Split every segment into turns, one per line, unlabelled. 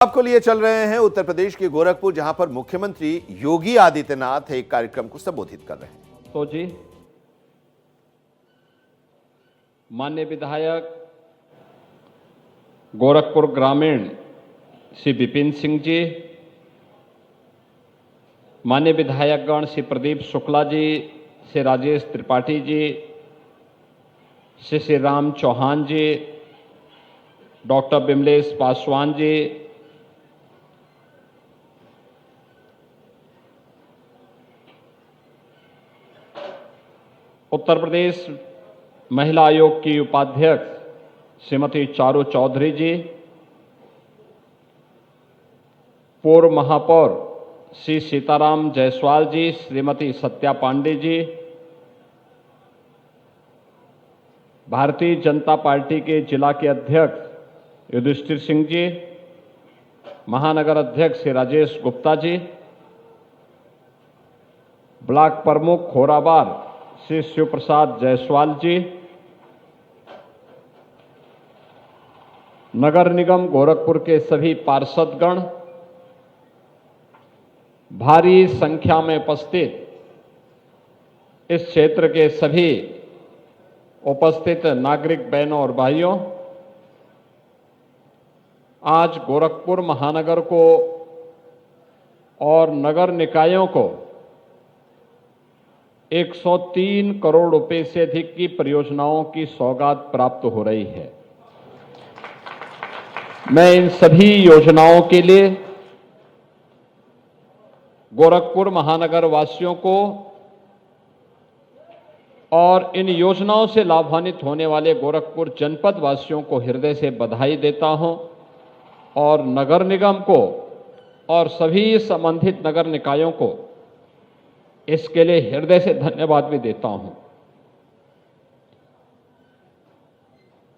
आपको लिए चल रहे हैं उत्तर प्रदेश के गोरखपुर, जहां पर मुख्यमंत्री योगी आदित्यनाथ एक कार्यक्रम को संबोधित कर रहे हैं।
तो जी, माननीय विधायक गोरखपुर ग्रामीण श्री विपिन सिंह जी, माननीय विधायकगण श्री प्रदीप शुक्ला जी, श्री राजेश त्रिपाठी जी, श्री राम चौहान जी, डॉक्टर बिमलेश पासवान जी, उत्तर प्रदेश महिला आयोग की उपाध्यक्ष श्रीमती चारू चौधरी जी, पूर्व महापौर श्री सीताराम जायसवाल जी, श्रीमती सत्या पांडे जी, भारतीय जनता पार्टी के जिला के अध्यक्ष युधिष्ठिर सिंह जी, महानगर अध्यक्ष श्री राजेश गुप्ता जी, ब्लॉक प्रमुख खोराबार श्री शिव प्रसाद जायसवाल जी, नगर निगम गोरखपुर के सभी पार्षदगण, भारी संख्या में उपस्थित इस क्षेत्र के सभी उपस्थित नागरिक बहनों और भाइयों, आज गोरखपुर महानगर को और नगर निकायों को 103 करोड़ रुपए से अधिक की परियोजनाओं की सौगात प्राप्त हो रही है। मैं इन सभी योजनाओं के लिए गोरखपुर महानगर वासियों को और इन योजनाओं से लाभान्वित होने वाले गोरखपुर जनपद वासियों को हृदय से बधाई देता हूं और नगर निगम को और सभी संबंधित नगर निकायों को इसके लिए हृदय से धन्यवाद भी देता हूं।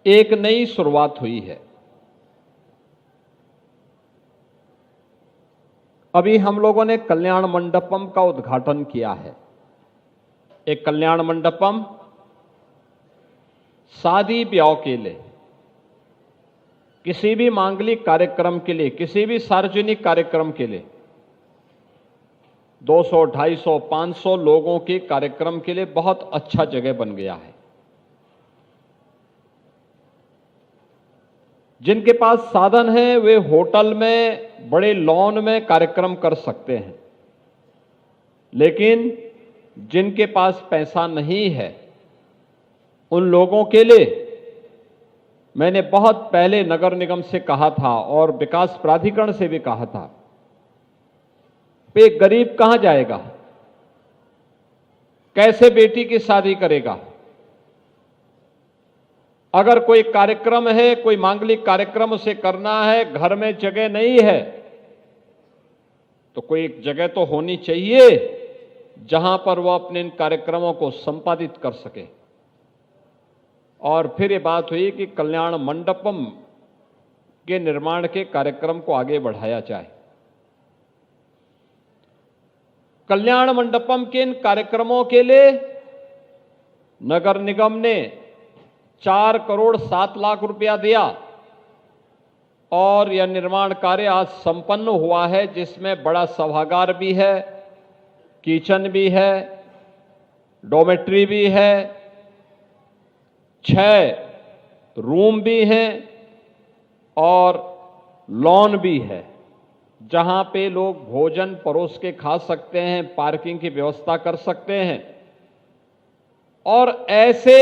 एक नई शुरुआत हुई है। अभी हम लोगों ने कल्याण मंडपम का उद्घाटन किया है। एक कल्याण मंडपम शादी ब्याह के लिए, किसी भी मांगलिक कार्यक्रम के लिए, किसी भी सार्वजनिक कार्यक्रम के लिए 200, 250, 500 लोगों के कार्यक्रम के लिए बहुत अच्छा जगह बन गया है। जिनके पास साधन है वे होटल में, बड़े लॉन में कार्यक्रम कर सकते हैं, लेकिन जिनके पास पैसा नहीं है उन लोगों के लिए मैंने बहुत पहले नगर निगम से कहा था और विकास प्राधिकरण से भी कहा था, एक गरीब कहां जाएगा, कैसे बेटी की शादी करेगा। अगर कोई कार्यक्रम है, कोई मांगलिक कार्यक्रम उसे करना है, घर में जगह नहीं है, तो कोई एक जगह तो होनी चाहिए जहां पर वह अपने इन कार्यक्रमों को संपादित कर सके। और फिर ये बात हुई कि कल्याण मंडपम के निर्माण के कार्यक्रम को आगे बढ़ाया जाए। कल्याण मंडपम के इन कार्यक्रमों के लिए नगर निगम ने 4 करोड़ 7 लाख रुपया दिया और यह निर्माण कार्य आज संपन्न हुआ है, जिसमें बड़ा सभागार भी है, किचन भी है, डॉर्मेट्री भी है, 6 रूम भी हैं और लॉन भी है, जहां पे लोग भोजन परोस के खा सकते हैं, पार्किंग की व्यवस्था कर सकते हैं। और ऐसे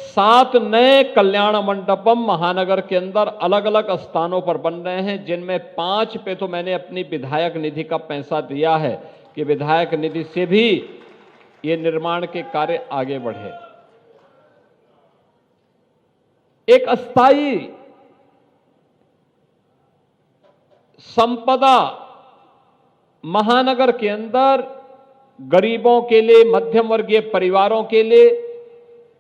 7 नए कल्याण मंडपम महानगर के अंदर अलग अलग स्थानों पर बन रहे हैं, जिनमें 5 पे तो मैंने अपनी विधायक निधि का पैसा दिया है कि विधायक निधि से भी ये निर्माण के कार्य आगे बढ़े। एक अस्थायी संपदा महानगर के अंदर गरीबों के लिए, मध्यम वर्गीय परिवारों के लिए,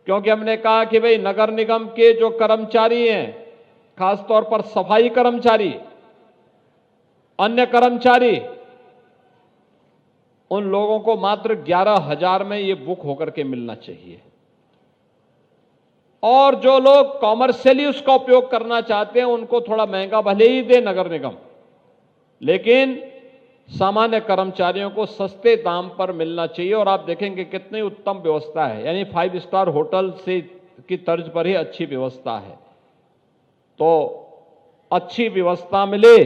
क्योंकि हमने कहा कि भाई नगर निगम के जो कर्मचारी हैं, खासतौर पर सफाई कर्मचारी, अन्य कर्मचारी, उन लोगों को मात्र 11,000 में ये बुक होकर के मिलना चाहिए। और जो लोग कॉमर्शियली उसका उपयोग करना चाहते हैं उनको थोड़ा महंगा भले ही दे नगर निगम, लेकिन सामान्य कर्मचारियों को सस्ते दाम पर मिलना चाहिए। और आप देखेंगे कितनी उत्तम व्यवस्था है, यानी 5 स्टार होटल से की तर्ज पर ही अच्छी व्यवस्था है। तो अच्छी व्यवस्था मिले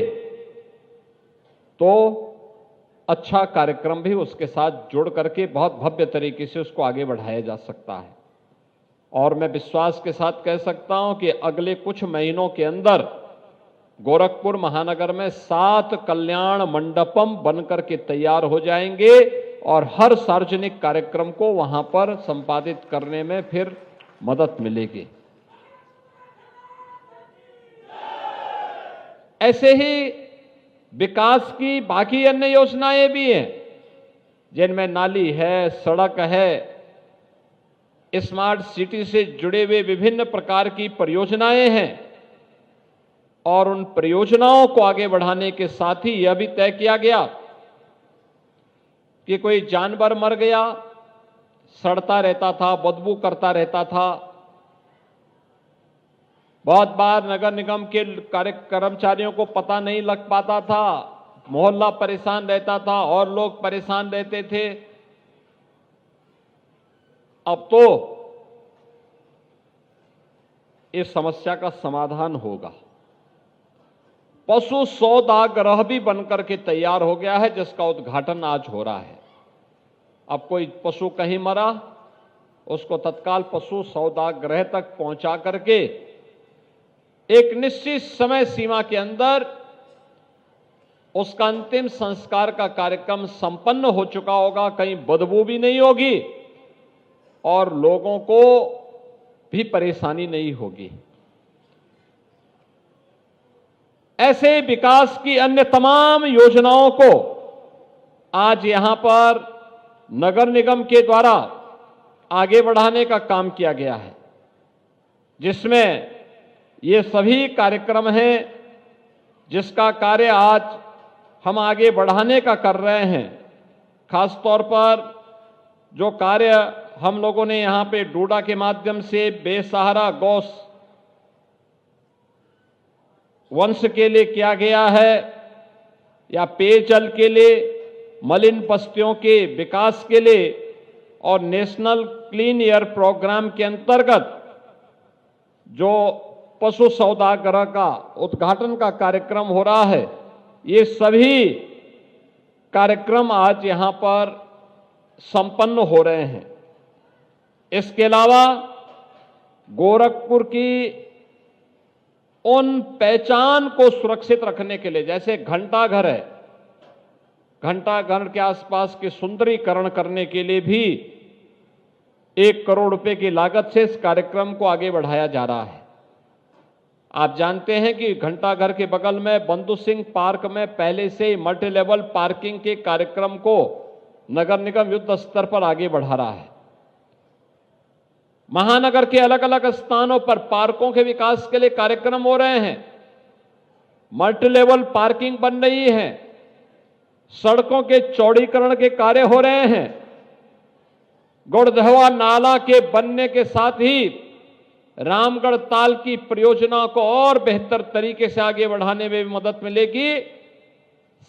तो अच्छा कार्यक्रम भी उसके साथ जुड़ करके बहुत भव्य तरीके से उसको आगे बढ़ाया जा सकता है। और मैं विश्वास के साथ कह सकता हूं कि अगले कुछ महीनों के अंदर गोरखपुर महानगर में 7 कल्याण मंडपम बनकर के तैयार हो जाएंगे और हर सार्वजनिक कार्यक्रम को वहां पर संपादित करने में फिर मदद मिलेगी। ऐसे ही विकास की बाकी अन्य योजनाएं भी हैं, जिनमें नाली है, सड़क है, स्मार्ट सिटी से जुड़े हुए विभिन्न प्रकार की परियोजनाएं हैं। और उन परियोजनाओं को आगे बढ़ाने के साथ ही यह भी तय किया गया कि कोई जानवर मर गया, सड़ता रहता था, बदबू करता रहता था, बहुत बार नगर निगम के कर्मचारियों को पता नहीं लग पाता था, मोहल्ला परेशान रहता था और लोग परेशान रहते थे। अब तो इस समस्या का समाधान होगा। पशु सौदागृह भी बनकर के तैयार हो गया है, जिसका उद्घाटन आज हो रहा है। अब कोई पशु कहीं मरा, उसको तत्काल पशु सौदागृह तक पहुंचा करके एक निश्चित समय सीमा के अंदर उसका अंतिम संस्कार का कार्यक्रम संपन्न हो चुका होगा, कहीं बदबू भी नहीं होगी और लोगों को भी परेशानी नहीं होगी। ऐसे विकास की अन्य तमाम योजनाओं को आज यहां पर नगर निगम के द्वारा आगे बढ़ाने का काम किया गया है, जिसमें ये सभी कार्यक्रम हैं जिसका कार्य आज हम आगे बढ़ाने का कर रहे हैं। खास तौर पर जो कार्य हम लोगों ने यहां पे डोडा के माध्यम से बेसहारा गौ वंश के लिए किया गया है, या पेयजल के लिए, मलिन बस्तियों के विकास के लिए, और नेशनल क्लीन एयर प्रोग्राम के अंतर्गत जो पशु सौदागृह का उद्घाटन का कार्यक्रम हो रहा है, ये सभी कार्यक्रम आज यहां पर संपन्न हो रहे हैं। इसके अलावा गोरखपुर की उन पहचान को सुरक्षित रखने के लिए, जैसे घंटाघर है, घंटाघर के आसपास के सुंदरीकरण करने के लिए भी 1 करोड़ रुपए की लागत से इस कार्यक्रम को आगे बढ़ाया जा रहा है। आप जानते हैं कि घंटाघर के बगल में बंधु सिंह पार्क में पहले से मल्टी लेवल पार्किंग के कार्यक्रम को नगर निगम युद्ध स्तर पर आगे बढ़ा रहा है। महानगर के अलग अलग स्थानों पर पार्कों के विकास के लिए कार्यक्रम हो रहे हैं, मल्टी लेवल पार्किंग बन रही है, सड़कों के चौड़ीकरण के कार्य हो रहे हैं, गुड़धवा नाला के बनने के साथ ही रामगढ़ ताल की परियोजना को और बेहतर तरीके से आगे बढ़ाने में भी मदद मिलेगी।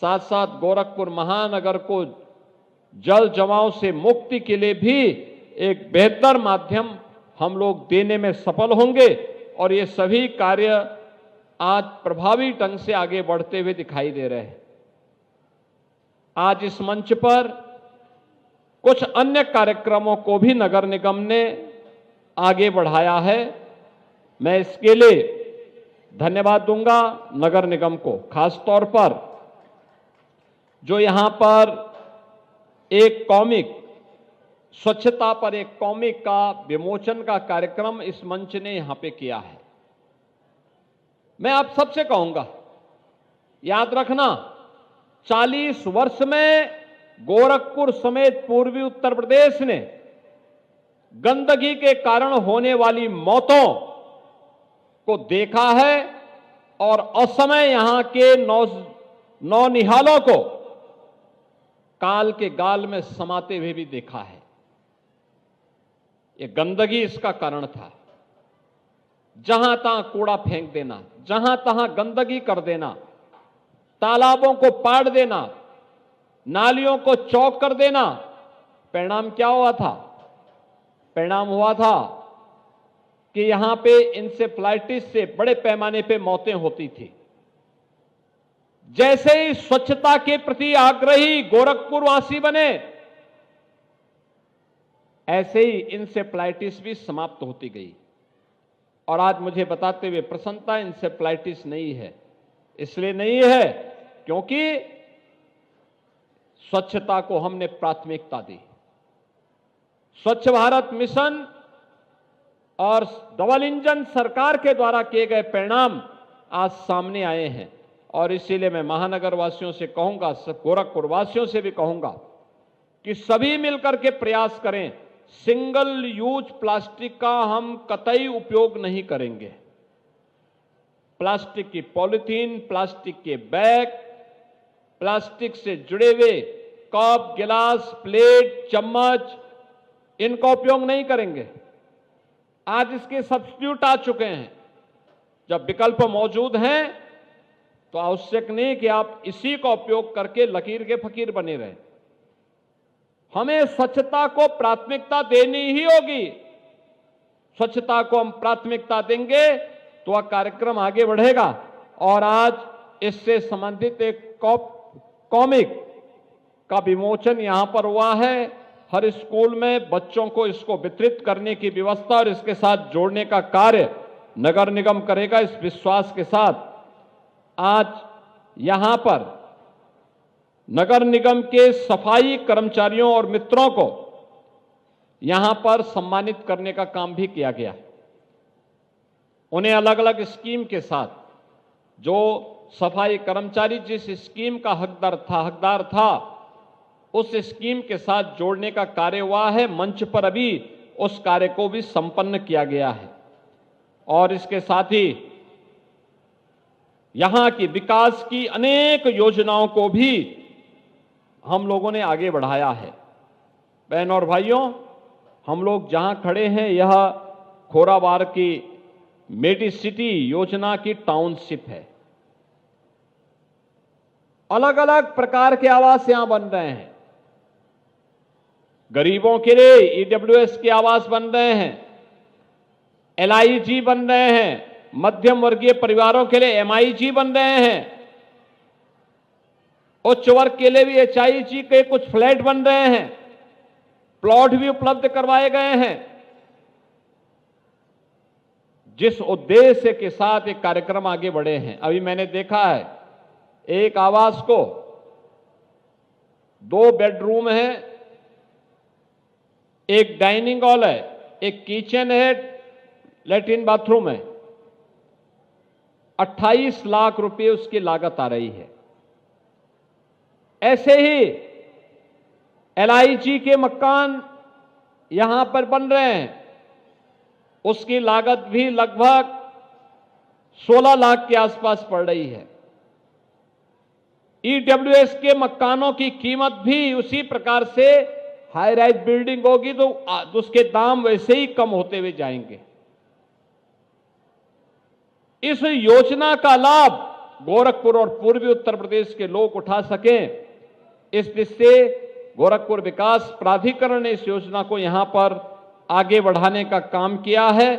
साथ साथ गोरखपुर महानगर को जल जमाव से मुक्ति के लिए भी एक बेहतर माध्यम हम लोग देने में सफल होंगे और ये सभी कार्य आज प्रभावी ढंग से आगे बढ़ते हुए दिखाई दे रहे हैं। आज इस मंच पर कुछ अन्य कार्यक्रमों को भी नगर निगम ने आगे बढ़ाया है। मैं इसके लिए धन्यवाद दूंगा नगर निगम को, खास तौर पर जो यहां पर एक कॉमिक, स्वच्छता पर एक कॉमिक का विमोचन का कार्यक्रम इस मंच ने यहां पे किया है। मैं आप सबसे कहूंगा, याद रखना, 40 वर्ष में गोरखपुर समेत पूर्वी उत्तर प्रदेश ने गंदगी के कारण होने वाली मौतों को देखा है और असमय यहां के नौनिहालों को काल के गाल में समाते हुए भी देखा है। ये गंदगी इसका कारण था। जहां तहां कूड़ा फेंक देना, जहां तहां गंदगी कर देना, तालाबों को पाड़ देना, नालियों को चौक कर देना, परिणाम क्या हुआ था? परिणाम हुआ था कि यहां पे इंसेफ्लाइटिस से बड़े पैमाने पे मौतें होती थी। जैसे ही स्वच्छता के प्रति आग्रही गोरखपुर वासी बने, ऐसे ही इंसेफ्लाइटिस भी समाप्त होती गई। और आज मुझे बताते हुए प्रसन्नता, इंसेफ्लाइटिस नहीं है। इसलिए नहीं है क्योंकि स्वच्छता को हमने प्राथमिकता दी। स्वच्छ भारत मिशन और डबल इंजन सरकार के द्वारा किए गए परिणाम आज सामने आए हैं। और इसीलिए मैं महानगर वासियों से कहूंगा, गोरखपुर वासियों से भी कहूंगा कि सभी मिलकर के प्रयास करें। सिंगल यूज प्लास्टिक का हम कतई उपयोग नहीं करेंगे। प्लास्टिक की पॉलिथीन, प्लास्टिक के बैग, प्लास्टिक से जुड़े हुए कप, गिलास, प्लेट, चम्मच, इनका उपयोग नहीं करेंगे। आज इसके सब्स्टिट्यूट आ चुके हैं। जब विकल्प मौजूद हैं तो आवश्यक नहीं कि आप इसी का उपयोग करके लकीर के फकीर बने रहें। हमें स्वच्छता को प्राथमिकता देनी ही होगी। स्वच्छता को हम प्राथमिकता देंगे तो वह कार्यक्रम आगे बढ़ेगा। और आज इससे संबंधित एक कॉमिक का विमोचन यहां पर हुआ है। हर स्कूल में बच्चों को इसको वितरित करने की व्यवस्था और इसके साथ जोड़ने का कार्य नगर निगम करेगा। इस विश्वास के साथ आज यहां पर नगर निगम के सफाई कर्मचारियों और मित्रों को यहां पर सम्मानित करने का काम भी किया गया है। उन्हें अलग अलग स्कीम के साथ, जो सफाई कर्मचारी जिस स्कीम का हकदार था उस स्कीम के साथ जोड़ने का कार्य हुआ है। मंच पर अभी उस कार्य को भी संपन्न किया गया है। और इसके साथ ही यहां की विकास की अनेक योजनाओं को भी हम लोगों ने आगे बढ़ाया है। बहनों और भाइयों, हम लोग जहां खड़े हैं यह खोराबार की मेडिसिटी योजना की टाउनशिप है। अलग अलग प्रकार के आवास यहां बन रहे हैं। गरीबों के लिए ईडब्ल्यूएस के आवास बन रहे हैं, एलआईजी बन रहे हैं, मध्यम वर्गीय परिवारों के लिए एमआईजी बन रहे हैं, उच्च वर्ग के लिए भी एचआईजी के कुछ फ्लैट बन रहे हैं, प्लॉट भी उपलब्ध करवाए गए हैं। जिस उद्देश्य के साथ एक कार्यक्रम आगे बढ़े हैं, अभी मैंने देखा है एक आवास को 2 बेडरूम है, एक डाइनिंग हॉल है, एक किचन है, लैट्रिन बाथरूम है। 28 लाख रुपए उसकी लागत आ रही है। ऐसे ही एलआईजी के मकान यहां पर बन रहे हैं, उसकी लागत भी लगभग 16 लाख के आसपास पड़ रही है। ईडब्ल्यूएस के मकानों की कीमत भी उसी प्रकार से हाई राइज बिल्डिंग होगी तो उसके दाम वैसे ही कम होते हुए जाएंगे। इस योजना का लाभ गोरखपुर और पूर्वी उत्तर प्रदेश के लोग उठा सकें, इस दृष्टि से गोरखपुर विकास प्राधिकरण ने इस योजना को यहां पर आगे बढ़ाने का काम किया है।